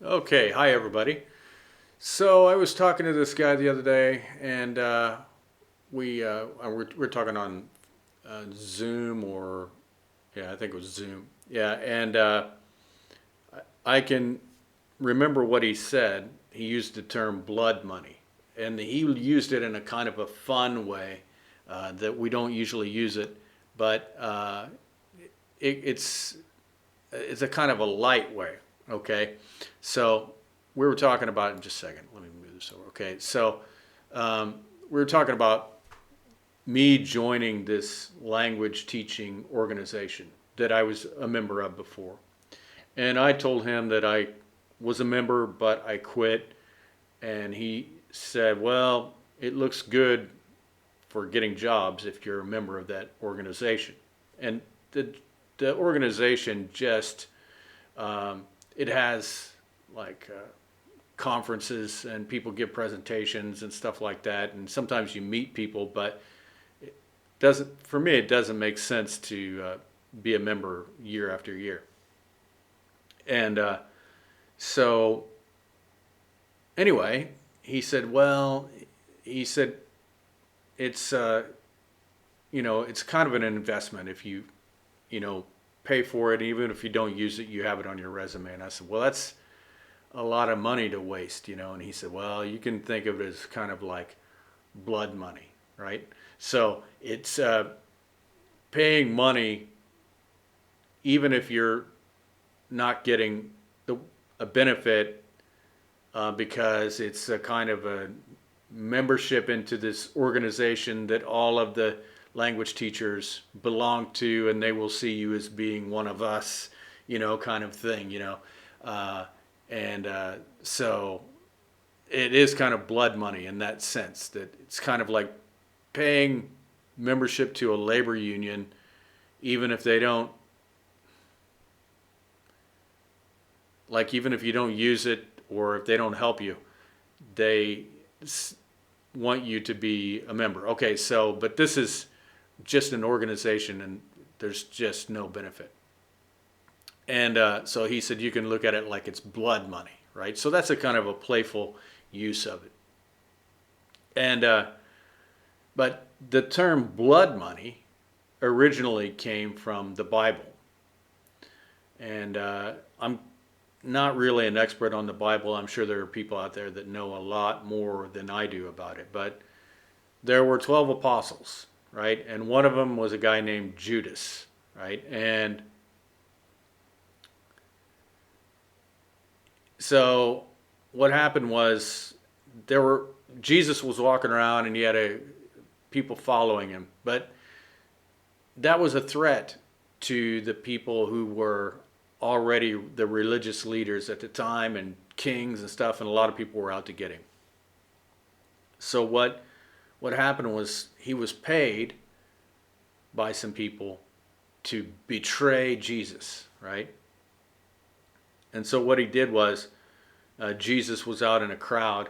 Okay, hi everybody. So I was talking to this guy the other day, and we're talking on Zoom or yeah, I think it was Zoom. Yeah, and I can remember what he said. He used the term blood money, and he used it in a kind of a fun way that we don't usually use it, but it's a kind of a light way. Okay, so we were talking about in just a second. Let me move this over. Okay, so we were talking about me joining this language teaching organization that I was a member of before, and I told him that I was a member, but I quit, and he said, "Well, it looks good for getting jobs if you're a member of that organization," and the organization just it has like conferences and people give presentations and stuff like that, and sometimes you meet people, but it doesn't. For me, it doesn't make sense to be a member year after year. And so anyway, he said, "Well," he said, "it's it's kind of an investment if you pay for it, even if you don't use it, you have it on your resume." And I said, "Well, that's a lot of money to waste." And he said, "Well, you can think of it as kind of like blood money, right? So it's paying money even if you're not getting a benefit because it's a kind of a membership into this organization that all of the language teachers belong to, and they will see you as being one of us, kind of thing. Uh, and so it is kind of blood money in that sense that it's kind of like paying membership to a labor union, even if they don't, like, even if you don't use it or if they don't help you, they want you to be a member. Okay, so, but this is just an organization and there's just no benefit. And so he said you can look at it like it's blood money, right? So that's a kind of a playful use of it. And but the term blood money originally came from the Bible, and I'm not really an expert on the Bible. I'm sure there are people out there that know a lot more than I do about it. But there were 12 apostles, right? And one of them was a guy named Judas, right? And so what happened was there were Jesus was walking around and he had people following him, but that was a threat to the people who were already the religious leaders at the time and kings and stuff, and a lot of people were out to get him. So what happened was he was paid by some people to betray Jesus, right? And so what he did was Jesus was out in a crowd,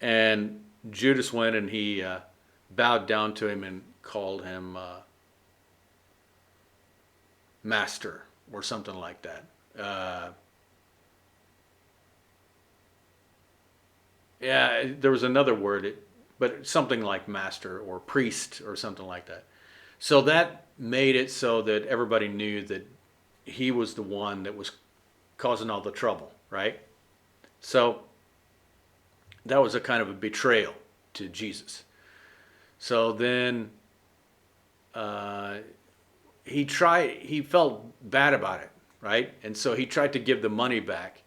and Judas went and he bowed down to him and called him master or something like that. Yeah, there was another word, but something like master or priest or something like that. So that made it so that everybody knew that he was the one that was causing all the trouble, right? So that was a kind of a betrayal to Jesus. So then uh, he felt bad about it, right? And so he tried to give the money back.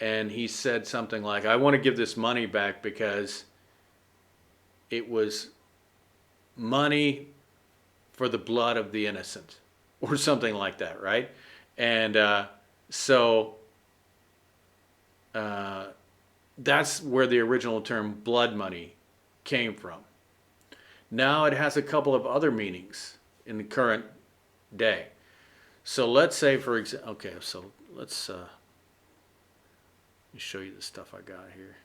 And he said something like, "I want to give this money back because it was money for the blood of the innocent," or something like that, right? And so uh, that's where the original term blood money came from. Now it has a couple of other meanings in the current day. So let's say, for example, okay, so let's let me show you the stuff I got here.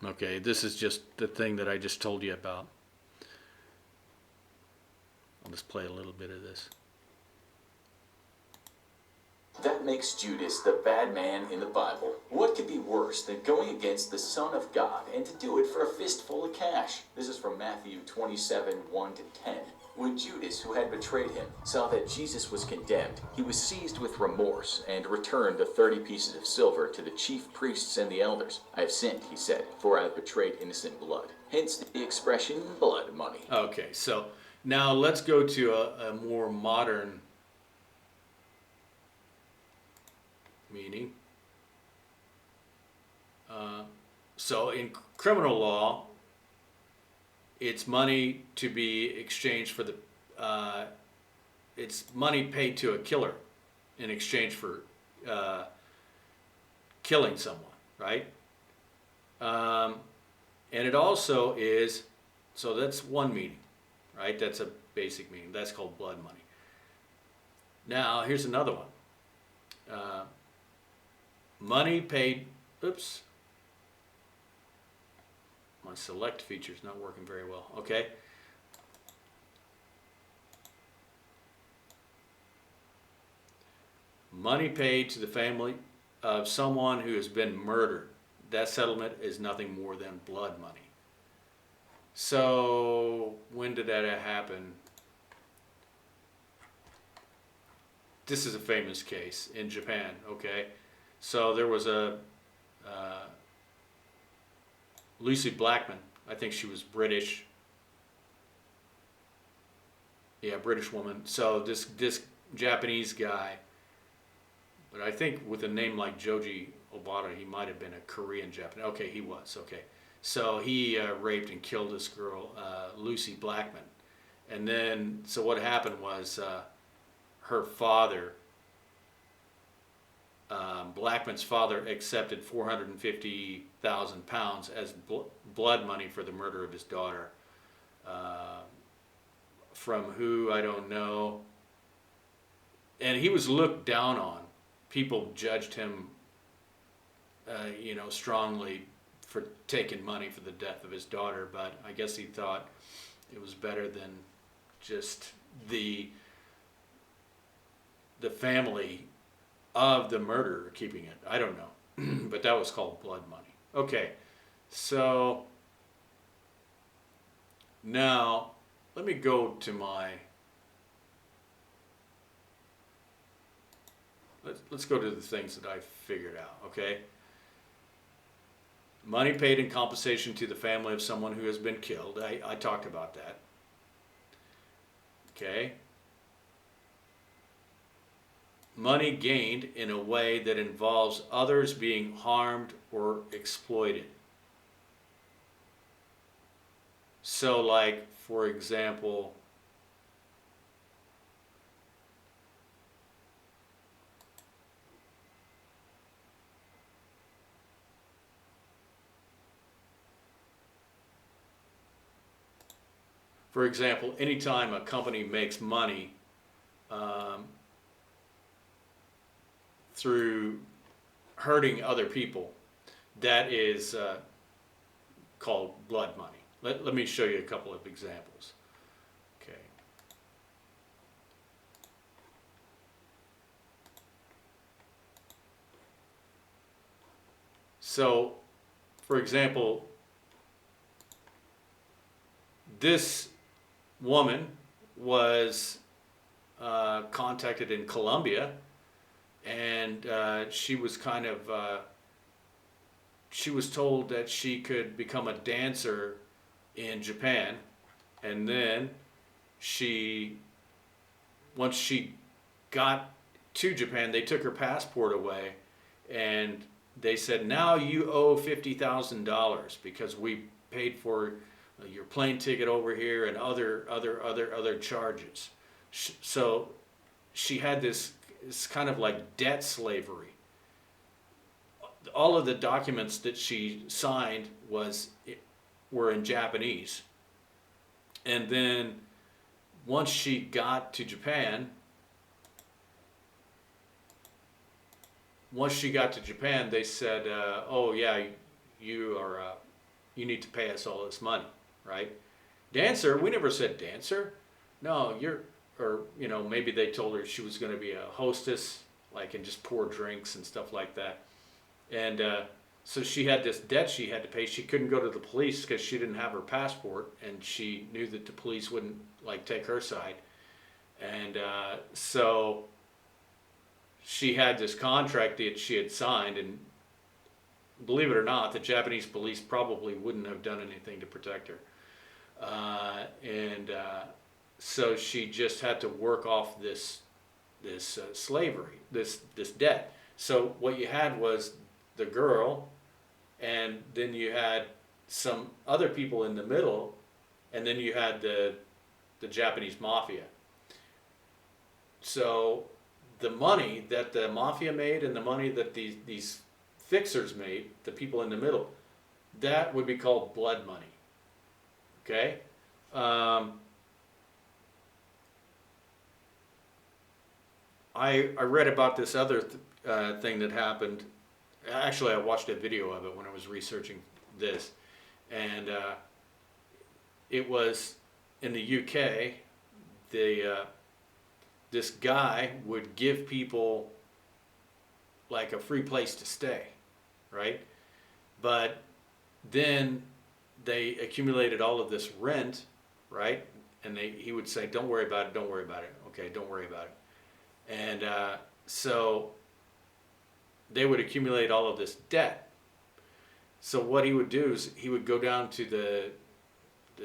Okay, this is just the thing that I just told you about. I'll just play a little bit of this. That makes Judas the bad man in the Bible. What could be worse than going against the Son of God and to do it for a fistful of cash? This is from Matthew 27, 1-10. When Judas, who had betrayed him, saw that Jesus was condemned, he was seized with remorse and returned the 30 pieces of silver to the chief priests and the elders. I have sinned, he said, for I have betrayed innocent blood. Hence the expression blood money. Okay, so now let's go to a more modern meaning. So in criminal law, it's money to be exchanged for it's money paid to a killer in exchange for killing someone, right? And it also is, so that's one meaning, right? That's a basic meaning. That's called blood money. Now, here's another one. Money paid, oops, my select feature is not working very well. Okay. Money paid to the family of someone who has been murdered. That settlement is nothing more than blood money. So when did that happen? This is a famous case in Japan, okay? So there was a Lucy Blackman, I think she was British. Yeah, British woman. So this Japanese guy, but I think with a name like Joji Obata, he might have been a Korean Japanese. Okay, he was, okay. So he raped and killed this girl, Lucy Blackman. And then, so what happened was her father, Blackman's father, accepted £450,000 as blood money for the murder of his daughter. From who, I don't know. And he was looked down on. People judged him, strongly for taking money for the death of his daughter, but I guess he thought it was better than just the family of the murderer keeping it. I don't know. But that was called blood money. Okay, so now let me go to my, let's go to the things that I figured out, okay? Money paid in compensation to the family of someone who has been killed. I talked about that. Okay. Money gained in a way that involves others being harmed or exploited. So like, for example, anytime a company makes money through hurting other people, that is called blood money. Let me show you a couple of examples. Okay. So, for example, this woman was contacted in Colombia, and she was kind of she was told that she could become a dancer in Japan, and then once she got to Japan, they took her passport away, and they said, now you owe $50,000 because we paid for your plane ticket over here and other charges. So she had this, it's kind of like debt slavery. All of the documents that she signed were in Japanese. And then once she got to Japan, they said, oh yeah, you are you need to pay us all this money, right? Dancer, we never said dancer. No, or maybe they told her she was going to be a hostess, like, and just pour drinks and stuff like that. And so she had this debt she had to pay. She couldn't go to the police because she didn't have her passport, and she knew that the police wouldn't like take her side. And so she had this contract that she had signed, and believe it or not, the Japanese police probably wouldn't have done anything to protect her. So she just had to work off this slavery, this debt. So what you had was the girl, and then you had some other people in the middle, and then you had the Japanese mafia. So the money that the mafia made and the money that these fixers made, the people in the middle, that would be called blood money. Okay? I read about this other thing that happened. Actually, I watched a video of it when I was researching this, and it was in the UK. This guy would give people like a free place to stay, right? But then they accumulated all of this rent, right? And he would say, "Don't worry about it. Don't worry about it. Okay, don't worry about it." And so they would accumulate all of this debt. So what he would do is he would go down to the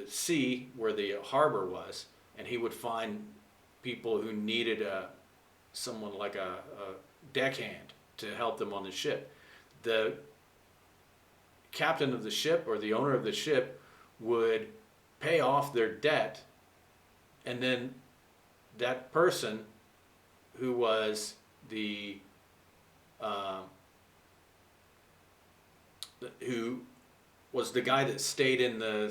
sea where the harbor was, and he would find people who needed someone like a deckhand to help them on the ship. The captain of the ship or the owner of the ship would pay off their debt, and then that person who was who was the guy that stayed in their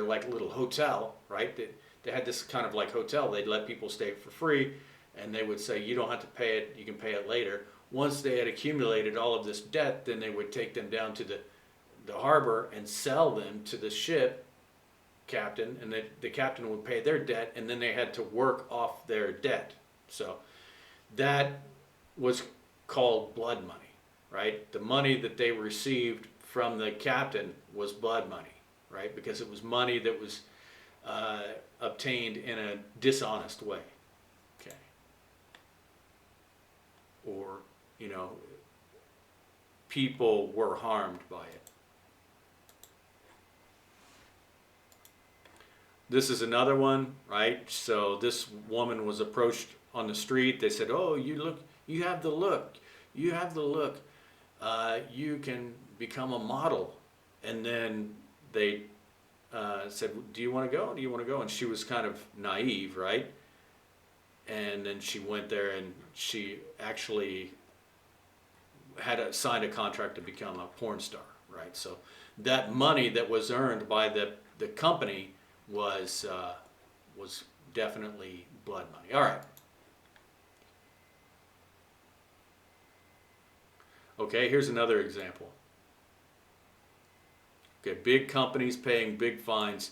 like little hotel, right? They had this kind of like hotel. They'd let people stay for free, and they would say, you don't have to pay it, you can pay it later. Once they had accumulated all of this debt, then they would take them down to the harbor and sell them to the ship captain, and the captain would pay their debt, and then they had to work off their debt. So that was called blood money, right? The money that they received from the captain was blood money, right? Because it was money that was obtained in a dishonest way. Okay. Or, people were harmed by it. This is another one, right? So this woman was approached on the street. They said, "Oh, you have the look. You have the look. You can become a model." And then they said, "Do you want to go? Do you want to go?" And she was kind of naive, right? And then she went there, and she actually had signed a contract to become a porn star, right? So that money that was earned by the company was definitely blood money. All right. Okay, here's another example. Okay, big companies paying big fines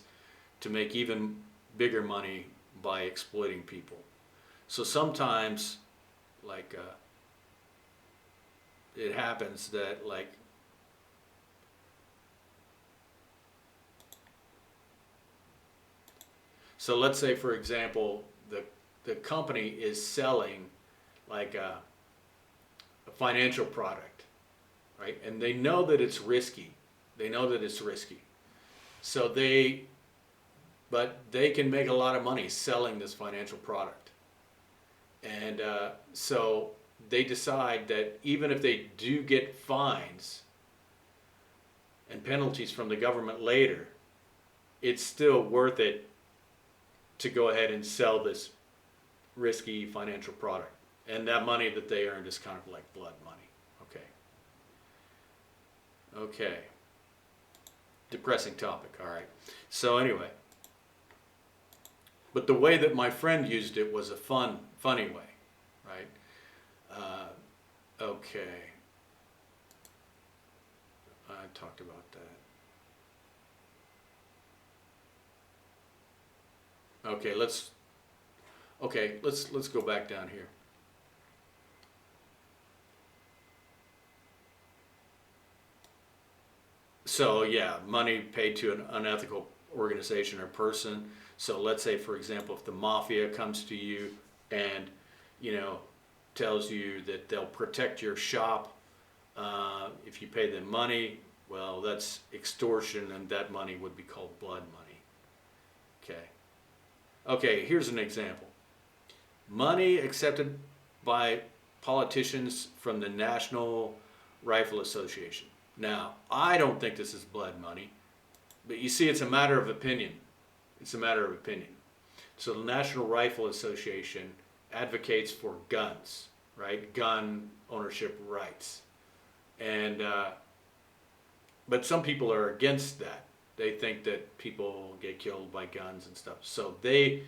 to make even bigger money by exploiting people. So sometimes, like, it happens that, like, so let's say, for example, the company is selling like a financial product, right? And they know that it's risky. They know that it's risky. So but they can make a lot of money selling this financial product. And so they decide that even if they do get fines and penalties from the government later, it's still worth it to go ahead and sell this risky financial product. And that money that they earned is kind of like blood money. Okay. Depressing topic, all right. So anyway, but the way that my friend used it was a funny way, right? Okay. I talked about that. Let's go back down here. So yeah, money paid to an unethical organization or person. So let's say, for example, if the mafia comes to you and, you know, tells you that they'll protect your shop if you pay them money, well, that's extortion, and that money would be called blood money. Okay. Okay, here's an example. Money accepted by politicians from the National Rifle Association. Now, I don't think this is blood money, but you see, it's a matter of opinion. It's a matter of opinion. So the National Rifle Association advocates for guns, right? Gun ownership rights. And but some people are against that. They think that people get killed by guns and stuff. So they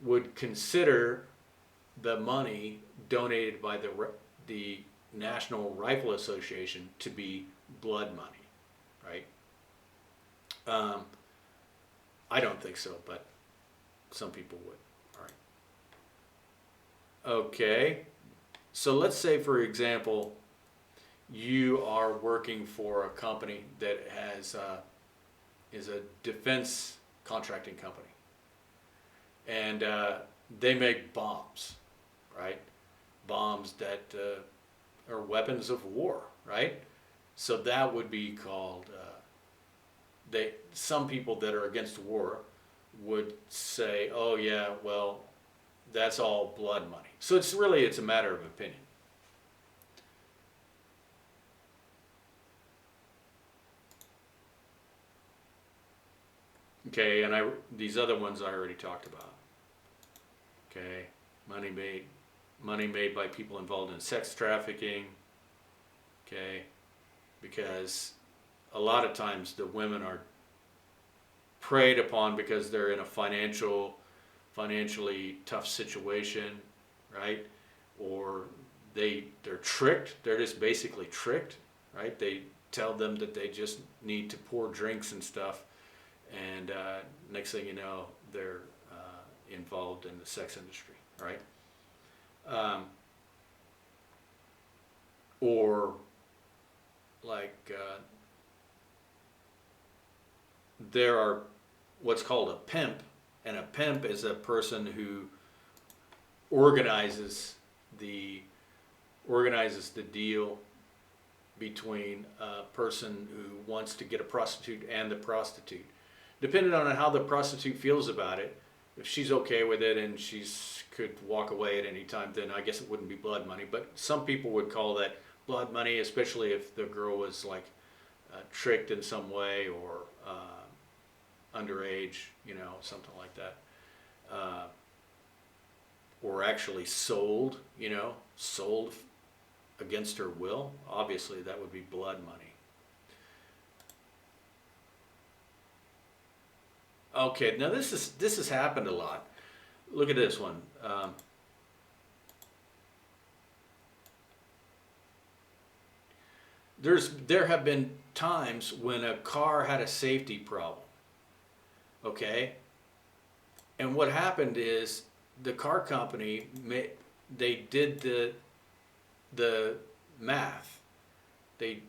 would consider the money donated by the National Rifle Association to be blood money, right? I don't think so, but some people would. All right. Okay. So let's say, for example, you are working for a company that is a defense contracting company, and they make bombs, right? Bombs that are weapons of war, right? So that would be called. Some people that are against war would say, "Oh yeah, well, that's all blood money." So it's a matter of opinion. Okay, and these other ones I already talked about. Okay, money made by people involved in sex trafficking. Okay, because a lot of times the women are preyed upon because they're in a financially tough situation, right? Or they're tricked. They're just basically tricked, right? They tell them that they just need to pour drinks and stuff, and next thing you know, they're involved in the sex industry, right? Or like there are what's called a pimp, and a pimp is a person who organizes the deal between a person who wants to get a prostitute and the prostitute. Depending on how the prostitute feels about it, if she's okay with it and could walk away at any time, then I guess it wouldn't be blood money. But some people would call that blood money, especially if the girl was like tricked in some way, or underage, something like that, or actually sold against her will. Obviously, that would be blood money. Okay, now this has happened a lot. Look at this one. There have been times when a car had a safety problem. Okay, and what happened is the car company they did the math. They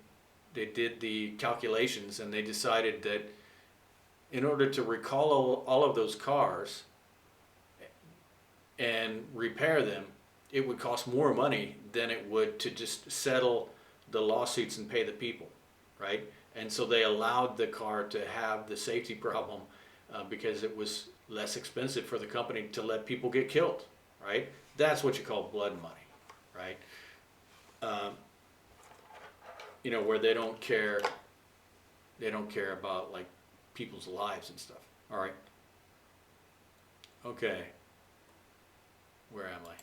did the calculations, and they decided that in order to recall all of those cars and repair them, it would cost more money than it would to just settle the lawsuits and pay the people, right? And so they allowed the car to have the safety problem because it was less expensive for the company to let people get killed, right? That's what you call blood money, right? Where they don't care about like people's lives and stuff. All right. Okay. Where am I?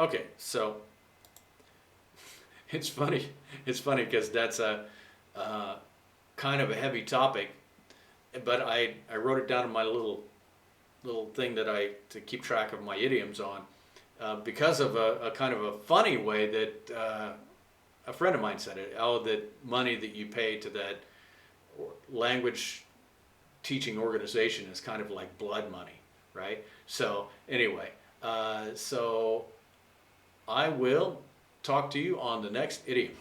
Okay, so it's funny because that's a kind of a heavy topic, but I wrote it down in my little thing to keep track of my idioms on, because of a kind of a funny way that a friend of mine said it. Oh, that money that you pay to that language teaching organization is kind of like blood money, right? So anyway, so I will talk to you on the next idiom.